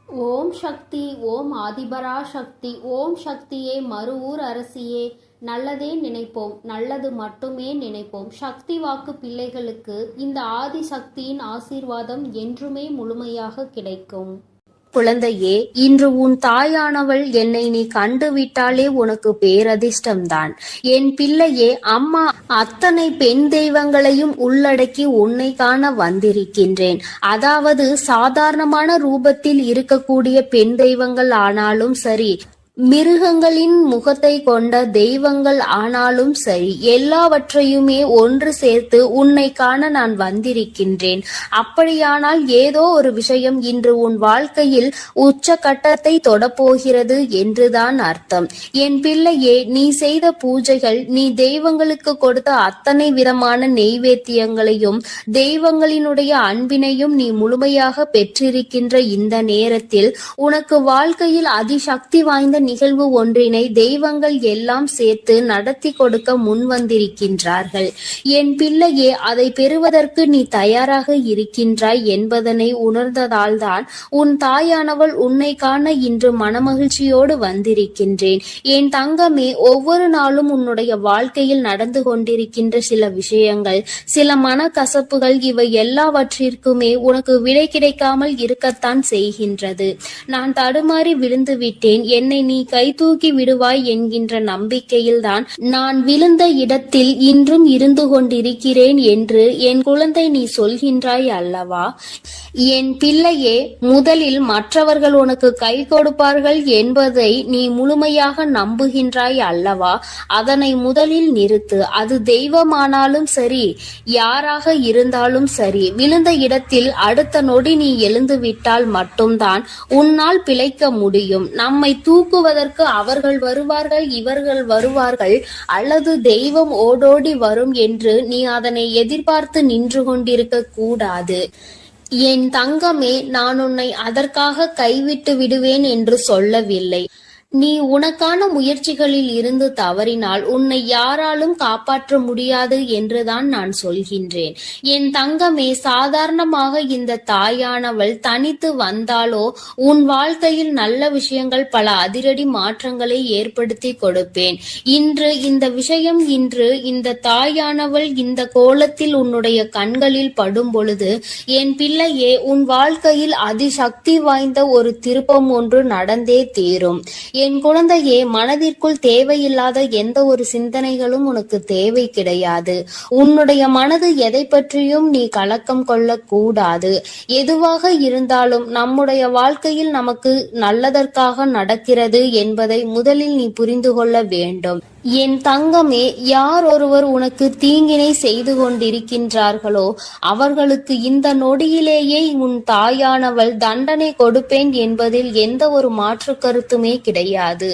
ஓம் சக்தி, ஓம் ஆதிபரா சக்தி, ஓம் சக்தியே, மறுவூர் அரசியே. நல்லதே நினைப்போம், நல்லது மட்டுமே நினைப்போம். சக்தி வாக்கு பிள்ளைகளுக்கு இந்த ஆதி சக்தியின் ஆசீர்வாதம் என்றுமே முழுமையாக கிடைக்கும். குழந்தையே, இன்று உன் தாயானவள் என்னை நீ கண்டுவிட்டாலே உனக்கு பேரதிர்ஷ்டம்தான். என் பிள்ளையே, அம்மா அத்தனை பெண் தெய்வங்களையும் உள்ளடக்கி உன்னை காண வந்திருக்கின்றேன். அதாவது சாதாரணமான ரூபத்தில் இருக்கக்கூடிய பெண் தெய்வங்கள் ஆனாலும் சரி, மிருகங்களின் முகத்தை கொண்ட தெய்வங்கள் ஆனாலும் சரி, எல்லாவற்றையுமே ஒன்று சேர்த்து உன்னை காண நான் வந்திருக்கின்றேன். அப்படியானால் ஏதோ ஒரு விஷயம் இன்று உன் வாழ்க்கையில் உச்ச கட்டத்தை தொடப்போகிறது என்றுதான் அர்த்தம். என் பிள்ளையே, நீ செய்த பூஜைகள், நீ தெய்வங்களுக்கு கொடுத்த அத்தனை விதமான நெய்வேத்தியங்களையும் தெய்வங்களினுடைய அன்பினையும் நீ முழுமையாக பெற்றிருக்கின்ற இந்த நேரத்தில் உனக்கு வாழ்க்கையில் அதிசக்தி வாய்ந்த நிகழ்வு ஒன்றினை தெய்வங்கள் எல்லாம் சேர்த்து நடத்தி கொடுக்க முன் வந்திருக்கின்றார்கள். என் பிள்ளையே, அதை பெறுவதற்கு நீ தயாராக இருக்கின்றாய் என்பதனை உணர்ந்ததால்தான் உன் தாயானவள் உன்னை காண இன்று மனமகிழ்ச்சியோடு வந்திருக்கின்றேன். என் தங்கமே, ஒவ்வொரு நாளும் உன்னுடைய வாழ்க்கையில் நடந்து கொண்டிருக்கின்ற சில விஷயங்கள், சில மனக்கசப்புகள், இவை எல்லாவற்றிற்குமே உனக்கு விடை கிடைக்காமல் இருக்கத்தான் செய்கின்றது. நான் தடுமாறி விழுந்து விட்டேன், என்னை நீ கை தூக்கி விடுவாய் என்கின்ற நம்பிக்கையில்தான் நான் விழுந்த இடத்தில் இன்றும் இருந்து கொண்டிருக்கிறேன் என்று என் குழந்தை நீ சொல்கின்றாய் அல்லவா? என் பிள்ளையே, முதலில் மற்றவர்கள் உனக்கு கை கொடுப்பார்கள் என்பதை நீ முழுமையாக நம்புகின்றாய் அல்லவா? அதனை முதலில் நிறுத்து. அது தெய்வமானாலும் சரி, யாராக இருந்தாலும் சரி, விழுந்த இடத்தில் அடுத்த நொடி நீ எழுந்து விட்டால் மட்டும்தான் உன்னால் பிழைக்க முடியும். நம்மை தூக்குவதற்கு அவர்கள் வருவார்கள், இவர்கள் வருவார்கள், அல்லது தெய்வம் ஓடோடி வரும் என்று நீ அதனை எதிர்பார்த்து நின்று கொண்டிருக்க கூடாது. என் தங்கமே, நான் உன்னை அதற்காக கைவிட்டு விடுவேன் என்று சொல்லவில்லை. நீ உனக்கான முயற்சிகளில் இருந்து தவறினால் உன்னை யாராலும் காப்பாற்ற முடியாது என்றுதான் நான் சொல்கின்றேன். என் தங்கமே, சாதாரணமாக இந்த தாயானவள் தனித்து வந்தாலோ உன் வாழ்க்கையில் நல்ல விஷயங்கள், பல அதிரடி மாற்றங்களை ஏற்படுத்தி கொடுப்பேன். இன்று இந்த தாயானவள் இந்த கோலத்தில் உன்னுடைய கண்களில் படும் பொழுது, என் பிள்ளையே, உன் வாழ்க்கையில் அதிசக்தி வாய்ந்த ஒரு திருப்பம் ஒன்று நடந்தே தீரும். என் குழந்தையே, மனதிற்குள் தேவையில்லாத எந்த ஒரு சிந்தனைகளும் உனக்கு தேவை கிடையாது. உன்னுடைய மனது எதை பற்றியும் நீ கலக்கம் கொள்ள கூடாது. எதுவாக இருந்தாலும் நம்முடைய வாழ்க்கையில் நமக்கு நல்லதற்காக நடக்கிறது என்பதை முதலில் நீ புரிந்து கொள்ள வேண்டும். என் தங்கமே, யார் ஒருவர் உனக்கு தீங்கினை செய்து கொண்டிருக்கின்றார்களோ அவர்களுக்கு இந்த நொடியிலேயே உன் தாயானவள் தண்டனை கொடுப்பேன் என்பதில் எந்த ஒரு மாற்று கருத்துமே கிடையாது.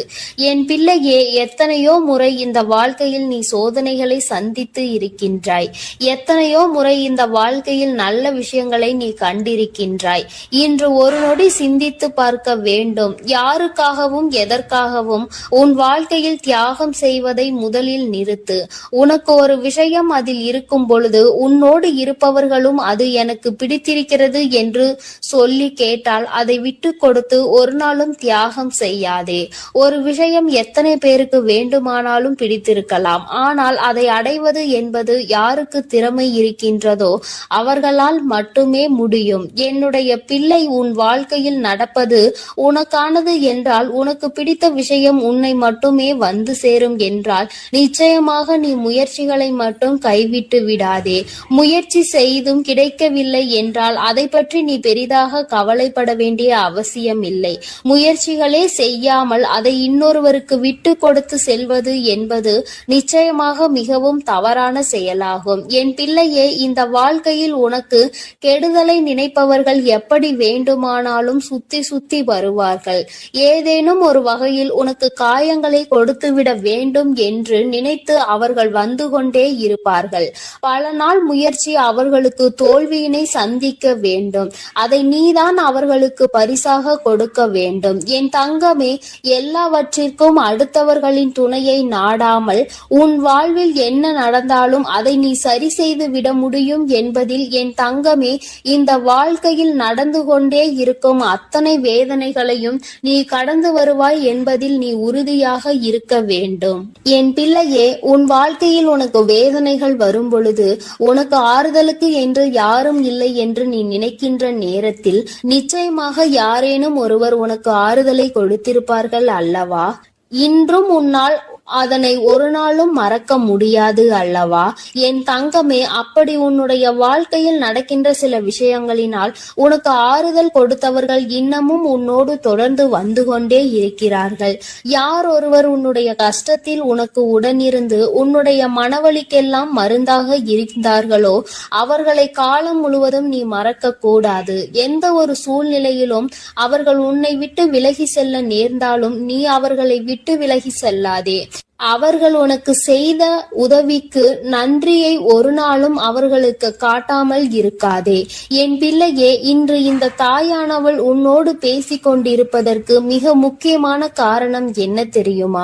என் பிள்ளையே, எத்தனையோ முறை இந்த வாழ்க்கையில் நீ சோதனைகளை சந்தித்து இருக்கின்றாய். எத்தனையோ முறை இந்த வாழ்க்கையில் நல்ல விஷயங்களை நீ கண்டிருக்கின்றாய். இன்று ஒரு நொடி சிந்தித்து பார்க்க வேண்டும். யாருக்காகவும் எதற்காகவும் உன் வாழ்க்கையில் தியாகம் செய்வதை முதலில் நிறுத்து. உனக்கு ஒரு விஷயம் அதில் இருக்கும் பொழுது உன்னோடு இருப்பவர்களும் அது எனக்கு பிடித்திருக்கிறது என்று சொல்லி கேட்டால் அதை விட்டு கொடுத்து ஒரு நாளும் தியாகம் செய்யாதே. ஒரு விஷயம் எத்தனை பேருக்கு வேண்டுமானாலும் பிடித்திருக்கலாம். ஆனால் அதை அடைவது என்பது யாருக்கு திறமை இருக்கின்றதோ அவர்களால் மட்டுமே முடியும். என்னுடைய பிள்ளை, உன் வாழ்க்கையில் நடப்பது உனக்கானது என்றால், உனக்கு பிடித்த விஷயம் உன்னை மட்டுமே வந்து சேரும் என்றால் நிச்சயமாக நீ முயற்சிகளை மட்டும் கைவிட்டு விடாதே. முயற்சி செய்தும் கிடைக்கவில்லை என்றால் அதை பற்றி நீ பெரிதாக கவலைப்பட வேண்டிய அவசியம் இல்லை. முயற்சிகளே செய்யாமல் அதை இன்னொருவருக்கு விட்டு கொடுத்து செல்வது என்பது நிச்சயமாக மிகவும் தவறான செயலாகும். என் பிள்ளையே, இந்த வாழ்க்கையில் உனக்கு கெடுதலை நினைப்பவர்கள் எப்படி வேண்டுமானாலும் சுத்தி வருவார்கள். ஏதேனும் ஒரு வகையில் உனக்கு காயங்களை கொடுத்துவிட வேண்டும் வேண்டும் என்று நினைத்து அவர்கள் வந்து கொண்டே இருப்பார்கள். பல நாள் முயற்சி அவர்களுக்கு தோல்வியினை சந்திக்க வேண்டும். அதை நீதான் அவர்களுக்கு பரிசாக கொடுக்க வேண்டும். என் தங்கமே, எல்லாவற்றிற்கும் அடுத்தவர்களின் துணையை நாடாமல் உன் வாழ்வில் என்ன நடந்தாலும் அதை நீ சரி செய்து விட முடியும் என்பதில் என் தங்கமே, இந்த வாழ்க்கையில் நடந்து கொண்டே இருக்கும் அத்தனை வேதனைகளையும் நீ கடந்து வருவாய் என்பதில் நீ உறுதியாக இருக்க வேண்டும். என் பிள்ளையே, உன் வாழ்க்கையில் உனக்கு வேதனைகள் வரும் பொழுது உனக்கு ஆறுதலுக்கு என்று யாரும் இல்லை என்று நீ நினைக்கின்ற நேரத்தில் நிச்சயமாக யாரேனும் ஒருவர் உனக்கு ஆறுதலை கொடுத்திருப்பார்கள் அல்லவா? இன்றும் உன்னால் அதனை ஒரு நாளும் மறக்க முடியாது அல்லவா? என் தங்கமே, அப்படி உன்னுடைய வாழ்க்கையில் நடக்கின்ற சில விஷயங்களினால் உனக்கு ஆறுதல் கொடுத்தவர்கள் இன்னமும் உன்னோடு தொடர்ந்து வந்து கொண்டே இருக்கிறார்கள். யார் ஒருவர் உன்னுடைய கஷ்டத்தில் உனக்கு உடனிருந்து உன்னுடைய மனவலிக்கெல்லாம் மருந்தாக இருந்தார்களோ அவர்களை காலம் முழுவதும் நீ மறக்க கூடாது. எந்த ஒரு சூழ்நிலையிலும் அவர்கள் உன்னை விட்டு விலகி செல்ல நேர்ந்தாலும் நீ அவர்களை விட்டு விலகி செல்லாதே. அவர்கள் உனக்கு செய்த உதவிக்கு நன்றியை ஒரு நாளும் அவர்களுக்கு காட்டாமல் இருக்காதே. என் பிள்ளையே, இன்று இந்த தாயானவள் உன்னோடு பேசிக் கொண்டிருப்பதற்கு மிக முக்கியமான காரணம் என்ன தெரியுமா?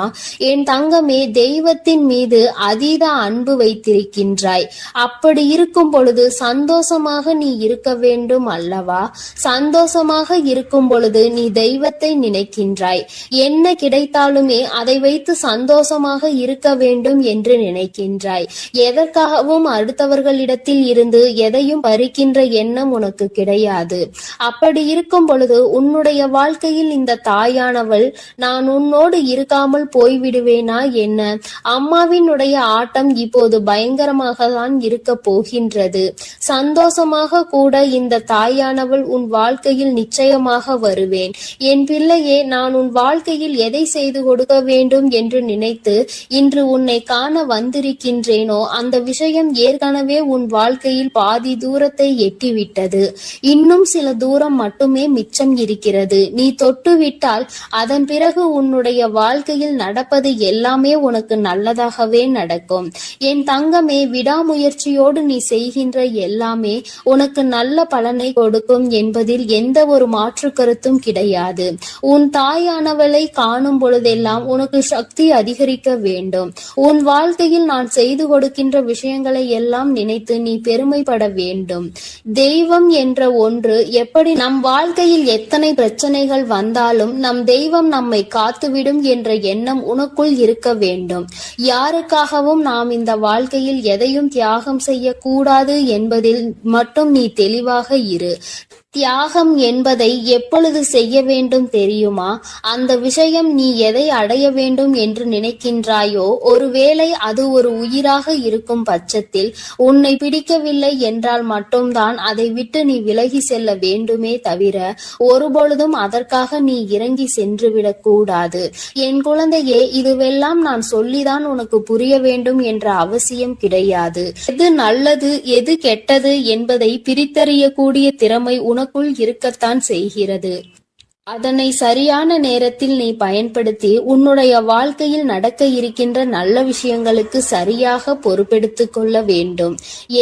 என் தங்கமே, தெய்வத்தின் மீது அதீத அன்பு வைத்திருக்கின்றாய். அப்படி இருக்கும் பொழுது சந்தோஷமாக நீ இருக்க வேண்டும் அல்லவா? சந்தோஷமாக இருக்கும் பொழுது நீ தெய்வத்தை நினைக்கின்றாய். என்ன கிடைத்தாலுமே அதை வைத்து சந்தோஷமாக இருக்க வேண்டும் என்று நினைக்கின்றாய். எதற்காகவும் அடுத்தவர்களிடத்தில் இருந்து எதையும் பறிக்கின்ற எண்ணம் உனக்கு கிடையாது. அப்படி இருக்கும் பொழுது உன்னுடைய வாழ்க்கையில் இந்த தாயானவள் நான் உன்னோடு இருக்காமல் போய்விடுவேனா என்ன? அம்மாவினுடைய ஆட்டம் இப்போது பயங்கரமாக தான் இருக்க போகின்றது. சந்தோஷமாக கூட இந்த தாயானவள் உன் வாழ்க்கையில் நிச்சயமாக வருவேன். என் பிள்ளையே, நான் உன் வாழ்க்கையில் எதை செய்து கொடுக்க வேண்டும் என்று நினைத்து இன்று உன்னை காண வந்திருக்கின்றேனோ அந்த விஷயம் ஏற்கனவே உன் வாழ்க்கையில் பாதி தூரத்தை எட்டிவிட்டது. இன்னும் சில தூரம் மட்டுமே மிச்சம் இருக்கிறது. நீ தொட்டுவிட்டால் அதன் பிறகு உன்னுடைய வாழ்க்கையில் நடப்பது எல்லாமே உனக்கு நல்லதாகவே நடக்கும். என் தங்கமே, விடாமுயற்சியோடு நீ செய்கின்ற எல்லாமே உனக்கு நல்ல பலனை கொடுக்கும் என்பதில் எந்த ஒரு மாற்று கருத்தும் கிடையாது. உன் தாயானவளை காணும் பொழுதெல்லாம் உனக்கு சக்தி அதிகரிக்க வேண்டும். உன் வாழ்க்கையில் நான் செய்து கொடுக்கின்ற விஷயங்களை எல்லாம் நினைத்து நீ பெருமைப்பட வேண்டும். தெய்வம் என்ற ஒன்று எப்படி நம் வாழ்க்கையில் எத்தனை பிரச்சனைகள் வந்தாலும் நம் தெய்வம் நம்மை காத்துவிடும் என்ற எண்ணம் உனக்குள் இருக்க வேண்டும். யாருக்காகவும் நாம் இந்த வாழ்க்கையில் எதையும் தியாகம் செய்யக்கூடாது என்பதில் மட்டும் நீ தெளிவாக இரு. தியாகம் என்பதை எப்பொழுது செய்ய வேண்டும் தெரியுமா? அந்த விஷயம் நீ எதை அடைய வேண்டும் என்று நினைக்கின்றாயோ ஒருவேளை அது ஒரு உயிராக இருக்கும் பட்சத்தில் உன்னை பிடிக்கவில்லை என்றால் மட்டும்தான் அதை விட்டு நீ விலகி செல்ல வேண்டுமே தவிர ஒருபொழுதும் அதற்காக நீ இறங்கி சென்றுவிடக் கூடாது. என் குழந்தையே, இதுவெல்லாம் நான் சொல்லிதான் உனக்கு புரிய வேண்டும் என்ற அவசியம் கிடையாது. எது நல்லது எது கெட்டது என்பதை பிரித்தறியக்கூடிய திறமை உனக்குள் இருக்கத்தான் செய்கிறது. அதனை சரியான நேரத்தில் நீ பயன்படுத்தி உன்னுடைய வாழ்க்கையில் நடக்க இருக்கின்ற நல்ல விஷயங்களுக்கு சரியாக பொறுப்பெடுத்துக் கொள்ள வேண்டும்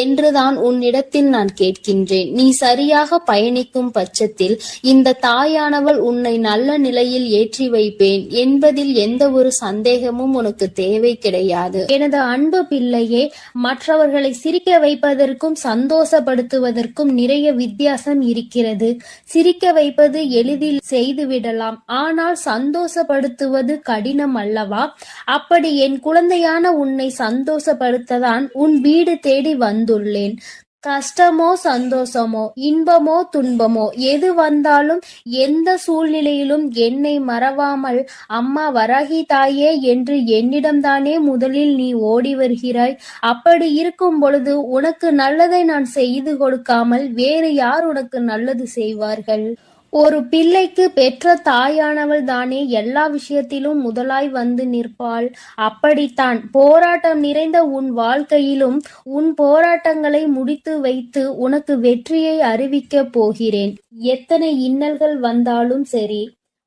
என்றுதான் உன்னிடத்தில் நான் கேட்கின்றேன். நீ சரியாக பயணிக்கும் பட்சத்தில் இந்த தாயானவள் உன்னை நல்ல நிலையில் ஏற்றி வைப்பேன் என்பதில் எந்த ஒரு சந்தேகமும் உனக்கு தேவை கிடையாது. எனது அன்பு பிள்ளையே, மற்றவர்களை சிரிக்க வைப்பதற்கும் சந்தோஷப்படுத்துவதற்கும் நிறைய வித்தியாசம் இருக்கிறது. சிரிக்க வைப்பது எளிதில் செய்துவிடலாம், ஆனால் சந்தோஷப்படுத்துவது கடினம் அல்லவா? அப்படி என் குழந்தையான உன்னை சந்தோஷப்படுத்ததான் உன் வீடு தேடி வந்துள்ளேன். கஷ்டமோ சந்தோஷமோ இன்பமோ துன்பமோ எது வந்தாலும் எந்த சூழ்நிலையிலும் என்னை மறவாமல் அம்மா வராகி தாயே என்று என்னிடம்தானே முதலில் நீ ஓடி வருகிறாய். அப்படி இருக்கும் பொழுது உனக்கு நல்லதை நான் செய்து கொடுக்காமல் வேறு யார் உனக்கு நல்லது செய்வார்கள்? ஒரு பிள்ளைக்கு பெற்ற தாயானவள் தானே எல்லா விஷயத்திலும் முதலாய் வந்து நிற்பாள். அப்படித்தான் போராட்டம் நிறைந்த உன் வாழ்க்கையிலும் உன் போராட்டங்களை முடித்து வைத்து உனக்கு வெற்றியை அறிவிக்க போகிறேன். எத்தனை இன்னல்கள் வந்தாலும் சரி,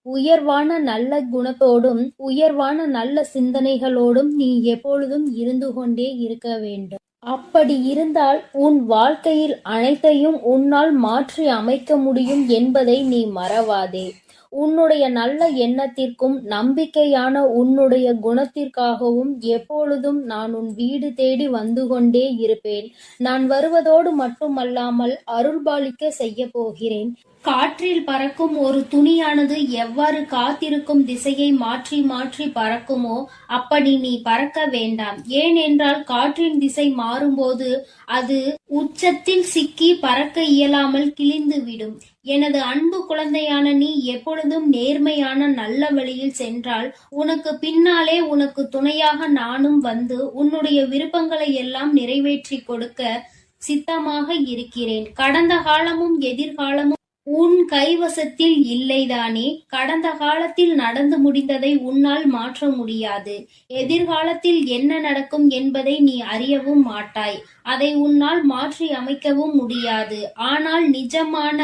உயர்வான நல்ல குணத்தோடும் உயர்வான நல்ல சிந்தனைகளோடும் நீ எப்பொழுதும் இருந்து கொண்டே இருக்க வேண்டும். அப்படி இருந்தால் உன் வாழ்க்கையில் அனைத்தையும் உன்னால் மாற்றி அமைக்க முடியும் என்பதை நீ மறவாதே. உன்னுடைய நல்ல எண்ணத்திற்கும் நம்பிக்கையான உன்னுடைய குணத்திற்காகவும் எப்பொழுதும் நான் உன் வீடு தேடி வந்து கொண்டே இருப்பேன். நான் வருவதோடு மட்டுமல்லாமல் அருள்பாலிக்க செய்ய போகிறேன். காற்றில் பறக்கும் ஒரு துணியானது எவ்வாறு காத்திருக்கும் திசையை மாற்றி மாற்றி பறக்குமோ அப்படி நீ பறக்க வேண்டாம். ஏனென்றால் காற்றின் திசை மாறும்போது அது உச்சத்தில் சிக்கி பறக்க இயலாமல் கிழிந்துவிடும். எனது அன்பு குழந்தையான நீ எப்பொழுதும் நேர்மையான நல்ல வழியில் சென்றால் உனக்கு பின்னாலே உனக்கு துணையாக நானும் வந்து உன்னுடைய விருப்பங்களை எல்லாம் நிறைவேற்றி கொடுக்க சித்தமாக இருக்கிறேன். கடந்த காலமும் எதிர்காலமும் உன் கைவசத்தில் இல்லைதானே? கடந்த காலத்தில் நடந்து முடிந்ததை உன்னால் மாற்ற முடியாது. எதிர்காலத்தில் என்ன நடக்கும் என்பதை நீ அறியவும் மாட்டாய். அதை உன்னால் மாற்றி அமைக்கவும் முடியாது. ஆனால் நிஜமான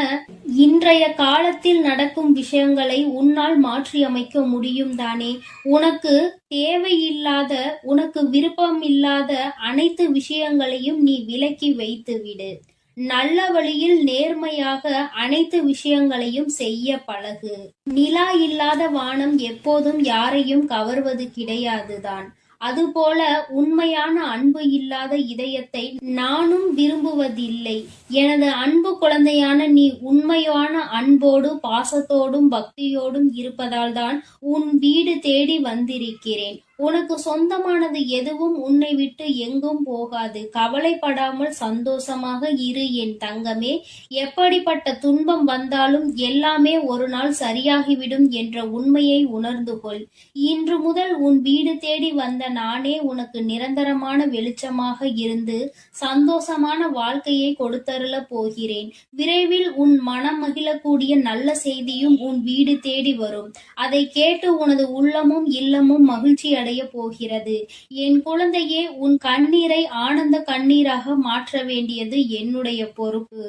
இன்றைய காலத்தில் நடக்கும் விஷயங்களை உன்னால் மாற்றி அமைக்க முடியும் தானே? உனக்கு தேவையில்லாத, உனக்கு விருப்பமில்லாத அனைத்து விஷயங்களையும் நீ விலக்கி வைத்து விடு. நல்ல வழியில் நேர்மையாக அனைத்து விஷயங்களையும் செய்ய பழகு. நிலா இல்லாத வானம் எப்போதும் யாரையும் கவர்வது கிடையாதுதான். அதுபோல உண்மையான அன்பு இல்லாத இதயத்தை நானும் விரும்புவதில்லை. எனது அன்பு குழந்தையான நீ உண்மையான அன்போடு பாசத்தோடும் பக்தியோடும் இருப்பதால் தான் உன் வீடு தேடி வந்திருக்கிறேன். உனக்கு சொந்தமானது எதுவும் உன்னை விட்டு எங்கும் போகாது. கவலைப்படாமல் சந்தோஷமாக இரு என் தங்கமே. எப்படிப்பட்ட துன்பம் வந்தாலும் எல்லாமே ஒரு நாள் சரியாகிவிடும் என்ற உண்மையை உணர்ந்து கொள். இன்று முதல் உன் வீடு தேடி வந்த நானே உனக்கு நிரந்தரமான வெளிச்சமாக இருந்து சந்தோஷமான வாழ்க்கையை கொடுத்தருள போகிறேன். விரைவில் உன் மனம் மகிழக்கூடிய நல்ல செய்தியும் உன் வீடு தேடி வரும். அதை கேட்டு உனது உள்ளமும் இல்லமும் மகிழ்ச்சி அடைய போகிறது. என் குழந்தையே, உன் கண்ணீரை ஆனந்த கண்ணீராக மாற்ற வேண்டியது என்னுடைய பொறுப்பு.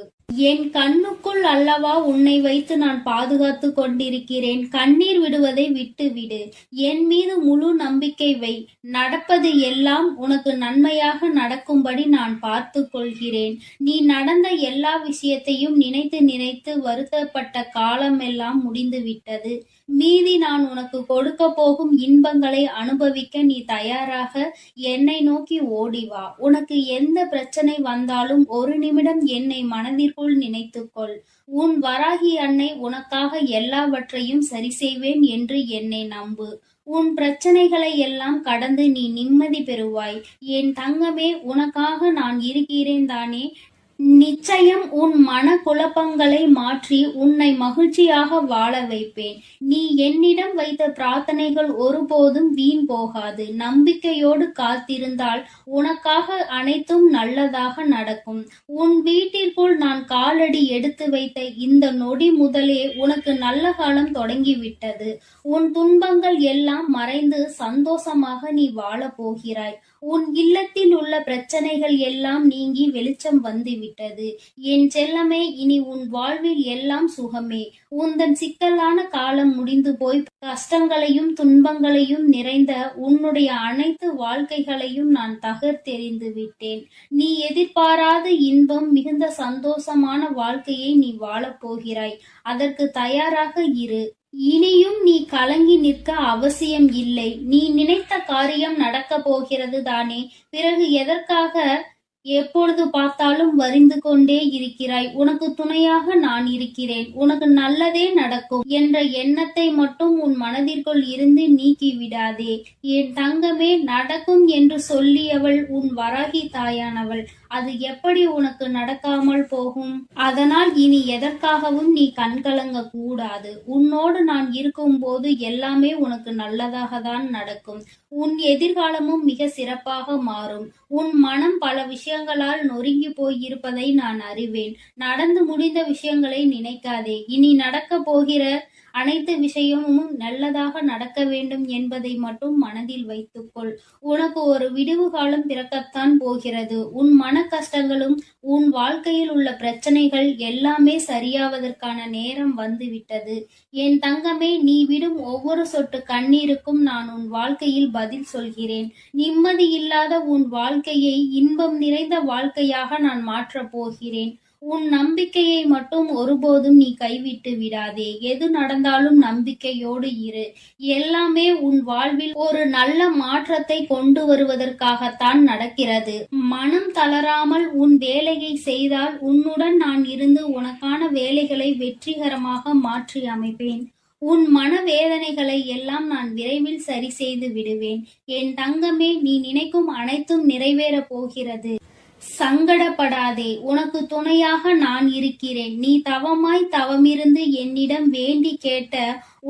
என் கண்ணுக்குள் அல்லவா உன்னை வைத்து நான் பாதுகாத்து கொண்டிருக்கிறேன். கண்ணீர் விடுவதை விட்டுவிடு. என் மீது முழு நம்பிக்கை வை. நடப்பது எல்லாம் உனக்கு நன்மையாக நடக்கும்படி நான் பார்த்து கொள்கிறேன். நீ நடந்த எல்லா விஷயத்தையும் நினைத்து நினைத்து வருத்தப்பட்ட காலம் எல்லாம் முடிந்து விட்டது. மீதி நான் உனக்கு கொடுக்க போகும் இன்பங்களை அனுபவிக்க நீ தயாராக என்னை நோக்கி ஓடிவா. உனக்கு எந்த பிரச்சனை வந்தாலும் ஒரு நிமிடம் என்னை மனதிற்குள் நினைத்துக்கொள். உன் வராகி அன்னை உனக்காக எல்லாவற்றையும் சரி செய்வேன் என்று என்னை நம்பு. உன் பிரச்சனைகளை எல்லாம் கடந்து நீ நிம்மதி பெறுவாய். என் தங்கமே, உனக்காக நான் இருக்கிறேன் தானே? நிச்சயம் உன் மன குழப்பங்களை மாற்றி உன்னை மகிழ்ச்சியாக வாழ வைப்பேன். நீ என்னிடம் வைத்த பிரார்த்தனைகள் ஒருபோதும் வீண் போகாது. நம்பிக்கையோடு காத்திருந்தால் உனக்காக அனைத்தும் நல்லதாக நடக்கும். உன் வீட்டிற்குள் நான் காலடி எடுத்து வைத்த இந்த நொடி முதலே உனக்கு நல்ல காலம் தொடங்கிவிட்டது. உன் துன்பங்கள் எல்லாம் மறைந்து சந்தோஷமாக நீ வாழப் போகிறாய். உன் இல்லத்தில் உள்ள பிரச்சனைகள் எல்லாம் நீங்கி வெளிச்சம் வந்துவிட்டது. என் செல்லமே, இனி உன் வாழ்வில் எல்லாம் சுகமே. உந்தன் சிக்கலான காலம் முடிந்து போய் கஷ்டங்களையும் துன்பங்களையும் நிறைந்த உன்னுடைய அனைத்து வாழ்க்கைகளையும் நான் தகர்த்தெறிந்து விட்டேன். நீ எதிர்பாராத இன்பம் மிகுந்த சந்தோஷமான வாழ்க்கையை நீ வாழப் போகிறாய். அதற்கு தயாராக இரு. இனியும் நீ கலங்கி நிற்க அவசியம் இல்லை. நீ நினைத்த காரியம் நடக்க போகிறது தானே? பிறகு எதற்காக எப்பொழுது பார்த்தாலும் வரிந்து கொண்டே இருக்கிறாய்? உனக்கு துணையாக நான் இருக்கிறேன். உனக்கு நல்லதே நடக்கும் என்ற எண்ணத்தை மட்டும் உன் மனதிற்குள் இருந்து நீக்கி விடாதே. என் தங்கமே, நடக்கும் என்று சொல்லியவள் உன் வராகி தாயானவள். அது எப்படி உனக்கு நடக்காமல் போகும்? அதனால் இனி எதற்காகவும் நீ கண்கலங்க கூடாது. உன்னோடு நான் இருக்கும் போது எல்லாமே உனக்கு நல்லதாக தான் நடக்கும். உன் எதிர்காலமும் மிக சிறப்பாக மாறும். உன் மனம் பல விஷயங்களால் நொறுங்கி போயிருப்பதை நான் அறிவேன். நடந்து முடிந்த விஷயங்களை நினைக்காதே. இனி நடக்க போகிற அனைத்து விஷயமும் நல்லதாக நடக்க வேண்டும் என்பதை மட்டும் மனதில் வைத்துக்கொள். உனக்கு ஒரு விடிவு காலம் பிறக்கத்தான் போகிறது. உன் மன கஷ்டங்களும் உன் வாழ்க்கையில் உள்ள பிரச்சனைகள் எல்லாமே சரியாவதற்கான நேரம் வந்துவிட்டது. என் தங்கமே, நீ விடும் ஒவ்வொரு சொட்டு கண்ணீருக்கும் நான் உன் வாழ்க்கையில் பதில் சொல்கிறேன். நிம்மதி இல்லாத உன் வாழ்க்கையை இன்பம் நிறைந்த வாழ்க்கையாக நான் மாற்றப் போகிறேன். உன் நம்பிக்கையை மட்டும் ஒருபோதும் நீ கைவிட்டு விடாதே. எது நடந்தாலும் நம்பிக்கையோடு இரு. எல்லாமே உன் வாழ்வில் ஒரு நல்ல மாற்றத்தை கொண்டு வருவதற்காகத்தான் நடக்கிறது. மனம் தளராமல் உன் வேலையை செய்தால் உன்னுடன் நான் இருந்து உனக்கான வேலைகளை வெற்றிகரமாக மாற்றி அமைப்பேன். உன் மனவேதனைகளை எல்லாம் நான் விரைவில் சரி செய்து விடுவேன். என் தங்கமே, நீ நினைக்கும் அனைத்தும் நிறைவேறப் போகிறது. சங்கடப்படாதே, உனக்கு துணையாக நான் இருக்கிறேன். நீ தவமிருந்து என்னிடம் வேண்டி கேட்ட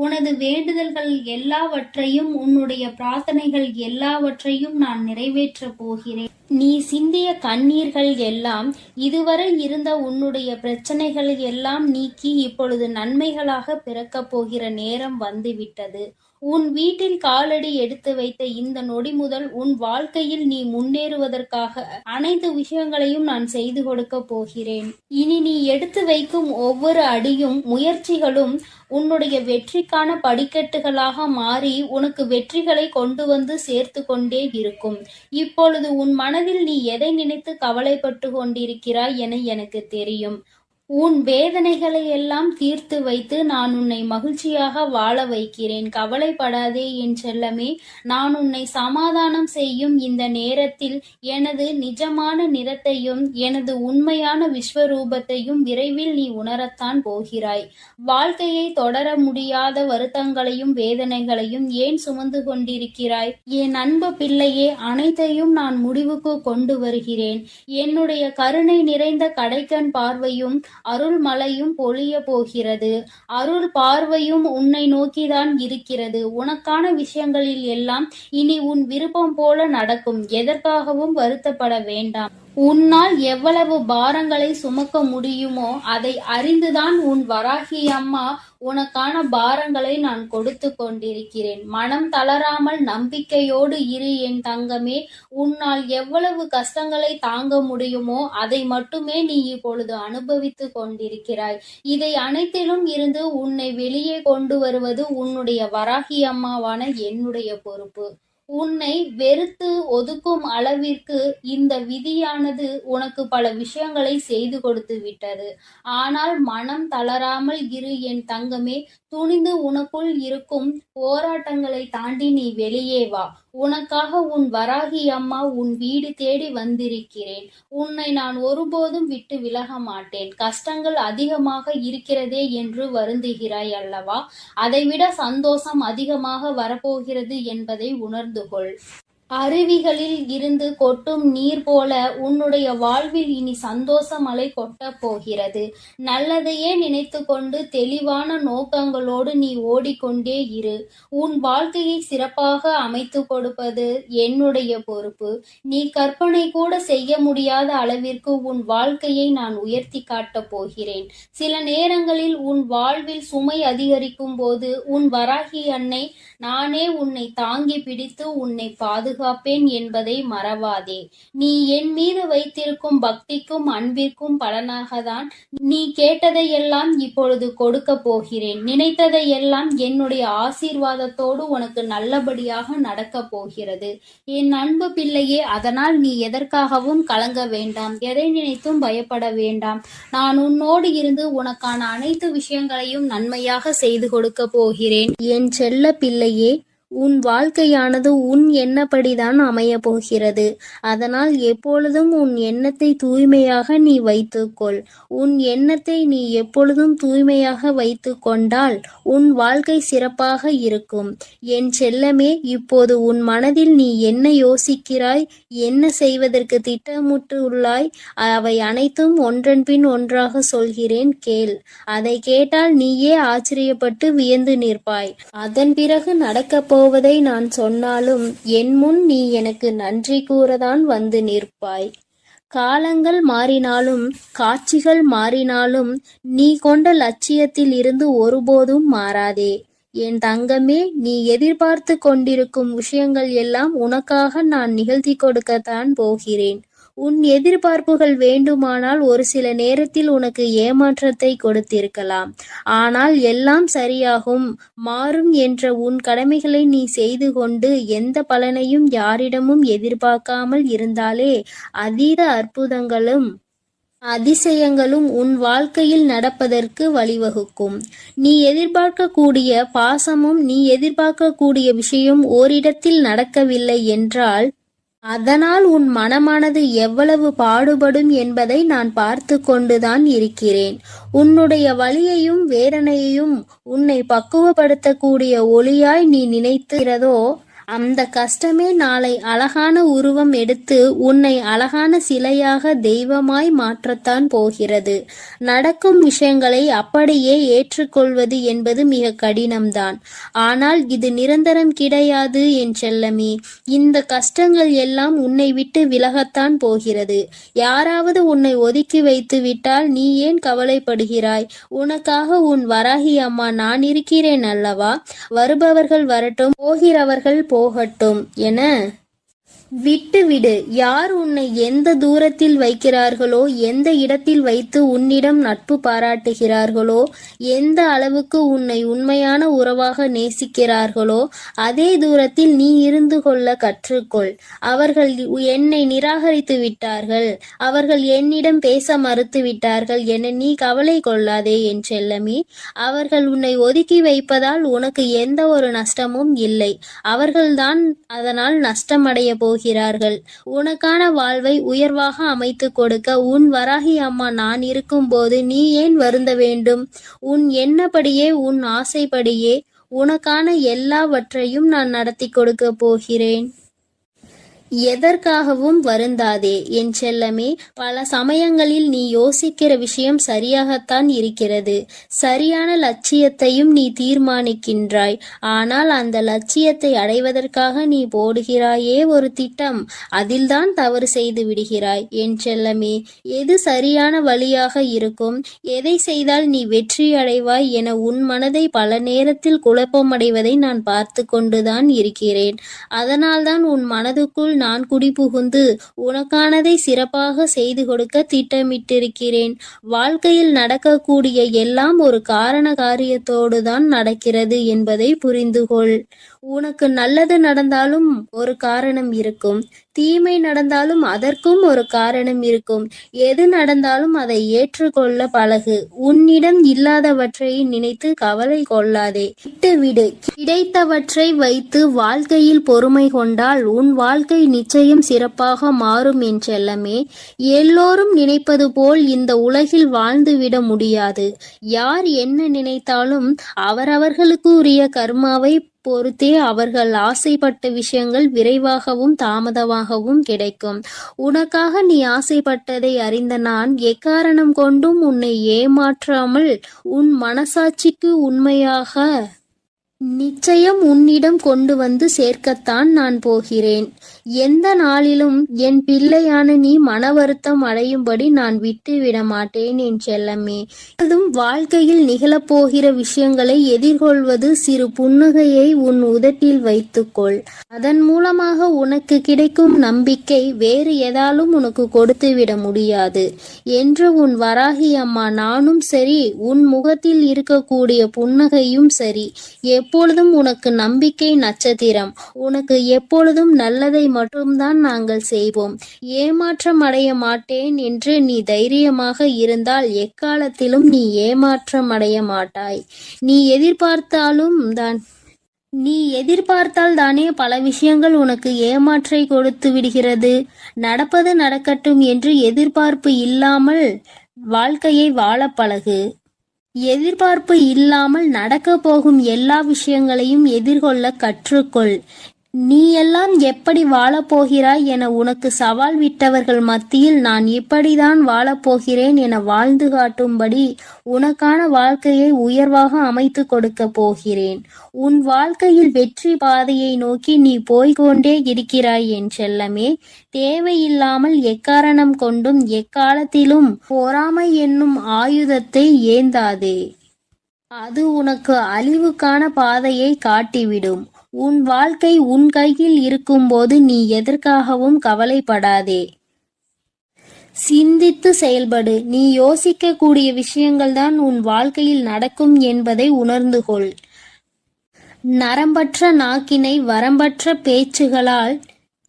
உனது வேண்டுதல்கள் எல்லாவற்றையும், உன்னுடைய பிரார்த்தனைகள் எல்லாவற்றையும் நான் நிறைவேற்றப் போகிறேன். நீ சிந்திய கண்ணீர்கள் எல்லாம், இதுவரை இருந்த உன்னுடைய பிரச்சனைகள் எல்லாம் நீக்கி இப்பொழுது நன்மைகளாக பிறக்கப் போகிற நேரம் வந்துவிட்டது. உன் வீட்டில் காலடி எடுத்து வைத்த இந்த நொடி முதல் உன் வாழ்க்கையில் நீ முன்னேறுவதற்காக அனைத்து விஷயங்களையும் நான் செய்து கொடுக்க போகிறேன். இனி நீ எடுத்து வைக்கும் ஒவ்வொரு அடியும் முயற்சிகளும் உன்னுடைய வெற்றிக்கான படிக்கட்டுகளாக மாறி உனக்கு வெற்றிகளை கொண்டு வந்து சேர்த்து கொண்டே இருக்கும். இப்பொழுது உன் மனதில் நீ எதை நினைத்து கவலைப்பட்டு கொண்டிருக்கிறாய் என எனக்கு தெரியும். உன் வேதனைகளை எல்லாம் தீர்த்து வைத்து நான் உன்னை மகிழ்ச்சியாக வாழ வைக்கிறேன். கவலைப்படாதே என் செல்லமே. நான் உன்னை சமாதானம் செய்யும் இந்த நேரத்தில் எனது நிஜமான நிறத்தையும் எனது உண்மையான விஸ்வரூபத்தையும் விரைவில் நீ உணரத்தான் போகிறாய். வாழ்க்கையை தொடர முடியாத வருத்தங்களையும் வேதனைகளையும் ஏன் சுமந்து கொண்டிருக்கிறாய்? என் அன்பு பிள்ளையே, அனைத்தையும் நான் முடிவுக்கு கொண்டு வருகிறேன். என்னுடைய கருணை நிறைந்த கடைக்கண் பார்வையும் அருள் மழையும் பொழிய போகிறது. அருள் பார்வையும் உன்னை நோக்கிதான் இருக்கிறது. உனக்கான விஷயங்களில் எல்லாம் இனி உன் விருப்பம் போல நடக்கும். எதற்காகவும் வருத்தப்பட வேண்டாம். உன்னால் எவ்வளவு பாரங்களை சுமக்க முடியுமோ அதை அறிந்துதான் உன் வராகி அம்மா உனக்கான பாரங்களை நான் கொடுத்து கொண்டிருக்கிறேன். மனம் தளராமல் நம்பிக்கையோடு இரு என் தங்கமே. உன்னால் எவ்வளவு கஷ்டங்களை தாங்க முடியுமோ அதை மட்டுமே நீ இப்பொழுது அனுபவித்து கொண்டிருக்கிறாய். இதை அனைத்திலும் இருந்து உன்னை வெளியே கொண்டு வருவது உன்னுடைய வராகி அம்மாவான என்னுடைய பொறுப்பு. உன்னை வெறுத்து ஒதுக்கும் அளவிற்கு இந்த விதியானது உனக்கு பல விஷயங்களை செய்து கொடுத்து விட்டது. ஆனால் மனம் தளராமல் இரு என் தங்கமே. துணிந்து உனக்குள் இருக்கும் போராட்டங்களை தாண்டி நீ வெளியே வா. உனக்காக உன் வராகி அம்மா உன் வீடு தேடி வந்திருக்கிறேன். உன்னை நான் ஒருபோதும் விட்டு விலக மாட்டேன். கஷ்டங்கள் அதிகமாக இருக்கிறதே என்று வருந்துகிறாய் அல்லவா? அதைவிட சந்தோஷம் அதிகமாக வரப்போகிறது என்பதை உணர்ந்து கொள். அருவிகளில் இருந்து கொட்டும் நீர் போல உன்னுடைய வாழ்வில் இனி சந்தோஷ மழை கொட்டப் போகிறது. நல்லதையே நினைத்து கொண்டு தெளிவான நோக்கங்களோடு நீ ஓடிக்கொண்டே இரு. உன் வாழ்க்கையை சிறப்பாக அமைத்து கொடுப்பது என்னுடைய பொறுப்பு. நீ கற்பனை கூட செய்ய முடியாத அளவிற்கு உன் வாழ்க்கையை நான் உயர்த்தி காட்டப் போகிறேன். சில நேரங்களில் உன் வாழ்வில் சுமை அதிகரிக்கும் போது உன் வராகி அன்னை நானே உன்னை தாங்கி பிடித்து உன்னை பாதுகாப்பேன் என்பதை மறவாதே. நீ என் மீது வைத்திருக்கும் பக்திக்கும் அன்பிற்கும் பலனாகத்தான் நீ கேட்டதையெல்லாம் இப்பொழுது கொடுக்க போகிறேன். நினைத்ததையெல்லாம் என்னுடைய ஆசீர்வாதத்தோடு உனக்கு நல்லபடியாக நடக்கப் போகிறது. என் அன்பு பிள்ளையே, அதனால் நீ எதற்காகவும் கலங்க வேண்டாம். எதை நினைத்தும் பயப்பட வேண்டாம். நான் உன்னோடு இருந்து உனக்கான அனைத்து விஷயங்களையும் நன்மையாக செய்து கொடுக்க போகிறேன். என் செல்ல பிள்ளையே, உன் வாழ்க்கையானது உன் எண்ணப்படிதான் அமையப் போகிறது. அதனால் எப்பொழுதும் உன் எண்ணத்தை தூய்மையாக நீ வைத்துக்கொள். உன் எண்ணத்தை நீ எப்பொழுதும் தூய்மையாக வைத்து கொண்டால் உன் வாழ்க்கை சிறப்பாக இருக்கும். என் செல்லமே, இப்போது உன் மனதில் நீ என்ன யோசிக்கிறாய், என்ன செய்வதற்கு திட்டமிட்டு உள்ளாய், அவை அனைத்தும் ஒன்றன் பின் ஒன்றாக சொல்கிறேன், கேள். அதை கேட்டால் நீயே ஆச்சரியப்பட்டு வியந்து நிற்பாய். அதன் பிறகு நடக்கப் போவதை நான் சொன்னாலும் என் முன் நீ எனக்கு நன்றி கூறதான் வந்து நிற்பாய். காலங்கள் மாறினாலும் காட்சிகள் மாறினாலும் நீ கொண்ட லட்சியத்தில் இருந்து ஒருபோதும் மாறாதே. என் தங்கமே, நீ எதிர்பார்த்து கொண்டிருக்கும் விஷயங்கள் எல்லாம் உனக்காக நான் நிகழ்த்தி கொடுக்கத்தான் போகிறேன். உன் எதிர்பார்ப்புகள் வேண்டுமானால் ஒரு சில நேரத்தில் உனக்கு ஏமாற்றத்தை கொடுத்திருக்கலாம். ஆனால் எல்லாம் சரியாகும், மாறும் என்ற உன் கடமைகளை நீ செய்து கொண்டு எந்த பலனையும் யாரிடமும் எதிர்பார்க்காமல் இருந்தாலே அதீத அற்புதங்களும் அதிசயங்களும் உன் வாழ்க்கையில் நடப்பதற்கு வழிவகுக்கும். நீ எதிர்பார்க்கக்கூடிய பாசமும் நீ எதிர்பார்க்கக்கூடிய விஷயம் ஓரிடத்தில் நடக்கவில்லை என்றால் அதனால் உன் மனமானது எவ்வளவு பாடுபடும் என்பதை நான் பார்த்து கொண்டுதான் இருக்கிறேன். உன்னுடைய வலியையும் வேதனையையும் உன்னை பக்குவப்படுத்தக்கூடிய ஒளியாய் நீ நினைக்கிறதோ அந்த கஷ்டமே நாளை அழகான உருவம் எடுத்து உன்னை அழகான சிலையாக தெய்வமாய் மாற்றத்தான் போகிறது. நடக்கும் விஷயங்களை அப்படியே ஏற்றுக்கொள்வது என்பது மிக கடினம்தான். ஆனால் இது நிரந்தரம் கிடையாது என் செல்லமே. இந்த கஷ்டங்கள் எல்லாம் உன்னை விட்டு விலகத்தான் போகிறது. யாராவது உன்னை ஒதுக்கி வைத்து விட்டால் நீ ஏன் கவலைப்படுகிறாய்? உனக்காக உன் வராகி அம்மா நான் இருக்கிறேன் அல்லவா? வருபவர்கள் வரட்டும், போகிறவர்கள் போகட்டும் என விட்டுவிடு. யார் உன்னை எந்த தூரத்தில் வைக்கிறார்களோ, எந்த இடத்தில் வைத்து உன்னிடம் நட்பு பாராட்டுகிறார்களோ, எந்த அளவுக்கு உன்னை உண்மையான உறவாக நேசிக்கிறார்களோ அதே தூரத்தில் நீ இருந்து கொள்ள கற்றுக்கொள். அவர்கள் என்னை நிராகரித்து விட்டார்கள், அவர்கள் என்னிடம் பேச மறுத்து விட்டார்கள் என நீ கவலை கொள்ளாதே என் செல்லமே. அவர்கள் உன்னை ஒதுக்கி வைப்பதால் உனக்கு எந்த ஒரு நஷ்டமும் இல்லை. அவர்கள்தான் அதனால் நஷ்டமடைய போகிறார்கள். உனக்கான வாழ்வை உயர்வாக அமைத்து கொடுக்க உன் வராகி அம்மா நான் இருக்கும்போது நீ ஏன் வருந்த வேண்டும்? உன் எண்ணப்படியே உன் ஆசைப்படியே உனக்கான எல்லாவற்றையும் நான் நடத்தி கொடுக்க போகிறேன். எதற்காகவும் வருந்தாதே என் செல்லமே. பல சமயங்களில் நீ யோசிக்கிற விஷயம் சரியாகத்தான் இருக்கிறது. சரியான லட்சியத்தையும் நீ தீர்மானிக்கின்றாய். ஆனால் அந்த லட்சியத்தை அடைவதற்காக நீ போடுகிறாயே ஒரு திட்டம், அதில்தான் தவறு செய்து விடுகிறாய் என் செல்லமே. எது சரியான வழியாக இருக்கும், எதை செய்தால் நீ வெற்றி அடைவாய் என உன் மனதை பல நேரத்தில் குழப்பமடைவதை நான் பார்த்து கொண்டுதான் இருக்கிறேன். அதனால்தான் உன் மனதுக்குள் நான் குடிபுகுந்து உனக்கானதை சிறப்பாக செய்து கொடுக்க திட்டமிட்டிருக்கிறேன். வாழ்க்கையில் நடக்கக்கூடிய எல்லாம் ஒரு காரண காரியத்தோடு தான் நடக்கிறது என்பதை புரிந்துகொள். உனக்கு நல்லது நடந்தாலும் ஒரு காரணம் இருக்கும், தீமை நடந்தாலும் அதற்கும் ஒரு காரணம் இருக்கும். எது நடந்தாலும் அதை ஏற்றுக்கொள்ள பழகு. உன்னிடம் இல்லாதவற்றை நினைத்து கவலை கொள்ளாதே, விட்டுவிடு. கிடைத்தவற்றை வைத்து வாழ்க்கையில் பொறுமை கொண்டால் உன் வாழ்க்கை நிச்சயம் சிறப்பாக மாறும் என் செல்லமே. எல்லோரும் நினைப்பது போல் இந்த உலகில் வாழ்ந்துவிட முடியாது. யார் என்ன நினைத்தாலும் அவரவர்களுக்கு உரிய கர்மாவை பொறுத்தே அவர்கள் ஆசைப்பட்ட விஷயங்கள் விரைவாகவும் தாமதமாகவும் கிடைக்கும். உனக்காக நீ ஆசைப்பட்டதை அறிந்த நான் எக்காரணம் கொண்டும் உன்னை ஏமாற்றாமல் உன் மனசாட்சிக்கு உண்மையாக நிச்சயம் உன்னிடம் கொண்டு வந்து சேர்க்கத்தான் நான் போகிறேன். எந்த நாளிலும் என் பிள்ளையான நீ மன வருத்தம் அடையும்படி நான் விட்டு விட மாட்டேன் என் செல்லமே. அதுவும் வாழ்க்கையில் நிகழப்போகிற விஷயங்களை எதிர்கொள்வது சிறு புன்னகையை உன் உதட்டில் வைத்துக்கொள். அதன் மூலமாக உனக்கு கிடைக்கும் நம்பிக்கை வேறு எதாலும் உனக்கு கொடுத்து விட முடியாது என்று உன் வராகி அம்மா நானும் சரி, உன் முகத்தில் இருக்கக்கூடிய புன்னகையும் சரி, எப்பொழுதும் உனக்கு நம்பிக்கை நட்சத்திரம். உனக்கு எப்பொழுதும் நல்லதை மட்டும்தான் நாங்கள் செய்வோம். ஏமாற்றம் அடைய மாட்டேன் என்று நீ தைரியமாக இருந்தால் எக்காலத்திலும் நீ ஏமாற்றம் அடைய மாட்டாய். நீ எதிர்பார்த்தால் தானே பல விஷயங்கள் உனக்கு ஏமாற்றை கொடுத்து விடுகிறது. நடப்பது நடக்கட்டும் என்று எதிர்பார்ப்பு இல்லாமல் வாழ்க்கையை வாழ பழகு. எதிர்பார்ப்பு இல்லாமல் நடக்க போகும் எல்லா விஷயங்களையும் எதிர்கொள்ள கற்றுக்கொள். நீ எல்லாம் எப்படி வாழப்போகிறாய் என உனக்கு சவால் விட்டவர்கள் மத்தியில் நான் இப்படிதான் வாழப்போகிறேன் என வாழ்ந்து காட்டும்படி உனக்கான வாழ்க்கையை உயர்வாக அமைத்து கொடுக்க போகிறேன். உன் வாழ்க்கையில் வெற்றி பாதையை நோக்கி நீ போய்கொண்டே இருக்கிறாய் என் செல்லமே. தேவையில்லாமல் எக்காரணம் கொண்டும் எக்காலத்திலும் பொறாமை என்னும் ஆயுதத்தை ஏந்தாதே. அது உனக்கு அழிவுக்கான பாதையை காட்டிவிடும். உன் வாழ்க்கை உன் கையில் இருக்கும்போது நீ எதற்காகவும் கவலைப்படாதே. சிந்தித்து செயல்படு. நீ யோசிக்கக்கூடிய விஷயங்கள்தான் உன் வாழ்க்கையில் நடக்கும் என்பதை உணர்ந்து கொள். நரம்பற்ற நாக்கினை வரம்பற்ற பேச்சுகளால்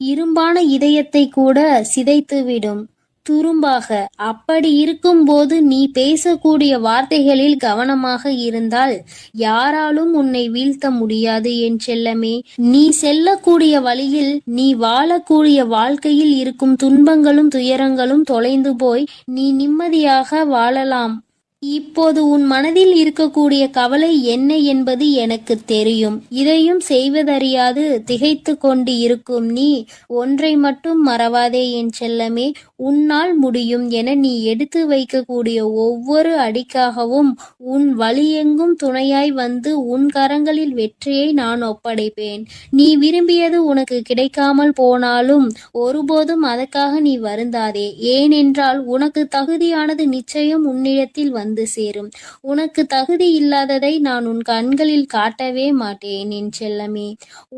இரும்பான இதயத்தை கூட சிதைத்துவிடும் துரும்பாக. அப்படி இருக்கும்போது நீ பேசக்கூடிய வார்த்தைகளில் கவனமாக இருந்தால் யாராலும் உன்னை வீழ்த்த முடியாது என் செல்லமே. நீ செல்லக்கூடிய வழியில், நீ வாழக்கூடிய வாழ்க்கையில் இருக்கும் துன்பங்களும் துயரங்களும் தொலைந்து போய் நீ நிம்மதியாக வாழலாம். இப்போது உன் மனதில் இருக்கக்கூடிய கவலை என்ன என்பது எனக்கு தெரியும். இதையும் செய்வதறியாது திகைத்து கொண்டு இருக்கும் நீ ஒன்றை மட்டும் மறவாதே என் செல்லமே. உன்னால் முடியும் என நீ எடுத்து வைக்கக்கூடிய ஒவ்வொரு அடிக்காகவும் உன் வழியெங்கும் துணையாய் வந்து உன் கரங்களில் வெற்றியை நான் ஒப்படைப்பேன். நீ விரும்பியது உனக்கு கிடைக்காமல் போனாலும் ஒருபோதும் அதற்காக நீ வருந்தாதே. ஏனென்றால் உனக்கு தகுதியானது நிச்சயம் உன்னிடத்தில் வந்து சேரும். உனக்கு தகுதி இல்லாததை நான் உன் கண்களில் காட்டவே மாட்டேன் என் செல்லமே.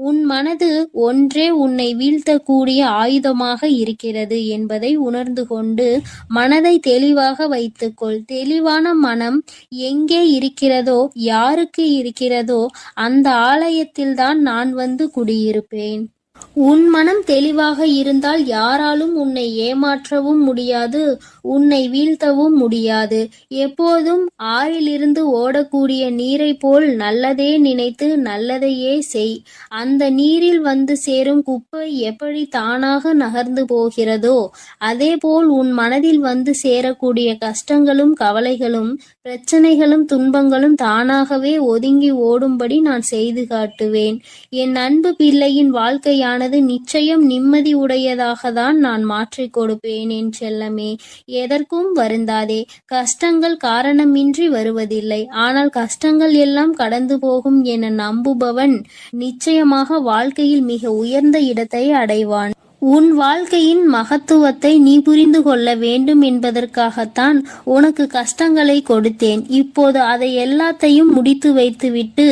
உன் மனது ஒன்றே உன்னை வீழ்த்தக்கூடிய ஆயுதமாக இருக்கிறது என்பதை உணர்ந்து கொண்டு மனதை தெளிவாக வைத்துக்கொள். தெளிவான மனம் எங்கே இருக்கிறதோ, யாருக்கு இருக்கிறதோ அந்த ஆலயத்தில்தான் நான் வந்து குடியிருப்பேன். உன் மனம் தெளிவாக இருந்தால் யாராலும் உன்னை ஏமாற்றவும் முடியாது, உன்னை வீழ்த்தவும் முடியாது. எப்போதும் ஆறிலிருந்து ஓடக்கூடிய நீரை போல் நல்லதே நினைத்து நல்லதையே செய். அந்த நீரில் வந்து சேரும் குப்பை எப்படி தானாக நகர்ந்து போகிறதோ அதேபோல் உன் மனதில் வந்து சேரக்கூடிய கஷ்டங்களும் கவலைகளும் பிரச்சனைகளும் துன்பங்களும் தானாகவே ஒதுங்கி ஓடும்படி நான் செய்து காட்டுவேன். என் அன்பு பிள்ளையின் வாழ்க்கையானது நிச்சயம் நிம்மதி உடையதாகத்தான் நான் மாற்றிக் கொடுப்பேன் என் செல்லமே. எதற்கும் வருந்தாதே. கஷ்டங்கள் காரணமின்றி வருவதில்லை. ஆனால் கஷ்டங்கள் எல்லாம் கடந்து போகும் என நம்புபவன் நிச்சயமாக வாழ்க்கையில் மிக உயர்ந்த இடத்தை அடைவான். உன் வாழ்க்கையின் மகத்துவத்தை நீ புரிந்து கொள்ள வேண்டும் என்பதற்காகத்தான் உனக்கு கஷ்டங்களை கொடுத்தேன். இப்போது அதை எல்லாத்தையும் முடித்து வைத்துவிட்டு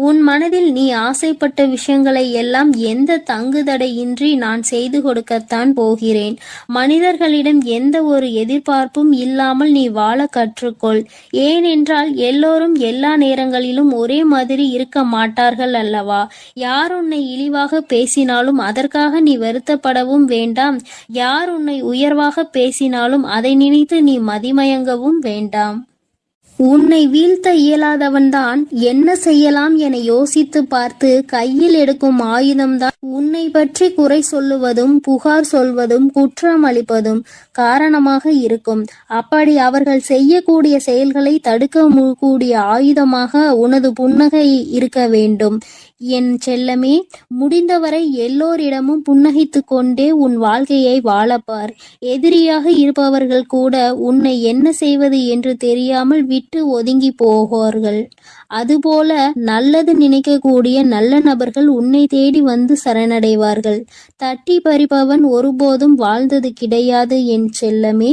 உன் மனதில் நீ ஆசைப்பட்ட விஷயங்களை எல்லாம் எந்த தங்குதடையின்றி நான் செய்து கொடுக்கத்தான் போகிறேன். மனிதர்களிடம் எந்த ஒரு எதிர்பார்ப்பும் இல்லாமல் நீ வாழ கற்றுக்கொள். ஏனென்றால் எல்லோரும் எல்லா நேரங்களிலும் ஒரே மாதிரி இருக்க மாட்டார்கள் அல்லவா? யார் உன்னை இழிவாக பேசினாலும் அதற்காக நீ வருத்தப்படவும் வேண்டாம். யார் உன்னை உயர்வாக பேசினாலும் அதை நினைத்து நீ மதிமயங்கவும் வேண்டாம். உன்னை வீழ்த்த இயலாதவன்தான் என்ன செய்யலாம் என யோசித்து பார்த்து கையில் எடுக்கும் ஆயுதம்தான் உன்னை பற்றி குறை சொல்லுவதும் புகார் சொல்வதும் குற்றம் அளிப்பதும் காரணமாக இருக்கும். அப்படி அவர்கள் செய்யக்கூடிய செயல்களை தடுக்க கூடிய ஆயுதமாக உனது புன்னகை இருக்க வேண்டும் என் செல்லமே. முடிந்தவரை எல்லோரிடமும் புன்னகைத்து கொண்டே உன் வாழ்க்கையை வாழப்பார். எதிரியாக இருப்பவர்கள் கூட உன்னை என்ன செய்வது என்று தெரியாமல் விட்டு ஒதுங்கி போவார்கள். அதுபோல நல்லது நினைக்கக்கூடிய நல்ல நபர்கள் உன்னை தேடி வந்து சரணடைவார்கள். தட்டி பறிப்பவன் ஒருபோதும் வாழ்ந்தது கிடையாது என் செல்லமே.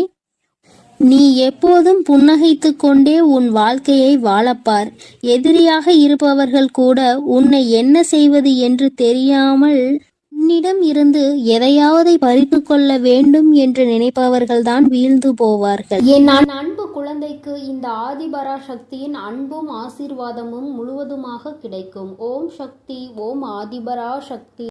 நீ எப்போதும் புன்னகைத்து கொண்டே உன் வாழ்க்கையை வாழப்பார். எதிரியாக இருப்பவர்கள் கூட உன்னை என்ன செய்வது என்று தெரியாமல் உன்னிடம் இருந்து எதையாவதை பறித்து கொள்ள வேண்டும் என்று நினைப்பவர்கள்தான் வீழ்ந்து போவார்கள். என் அன்பு குழந்தைக்கு இந்த ஆதிபரா சக்தியின் அன்பும் ஆசீர்வாதமும் முழுவதுமாக கிடைக்கும். ஓம் சக்தி, ஓம் ஆதிபரா சக்தி.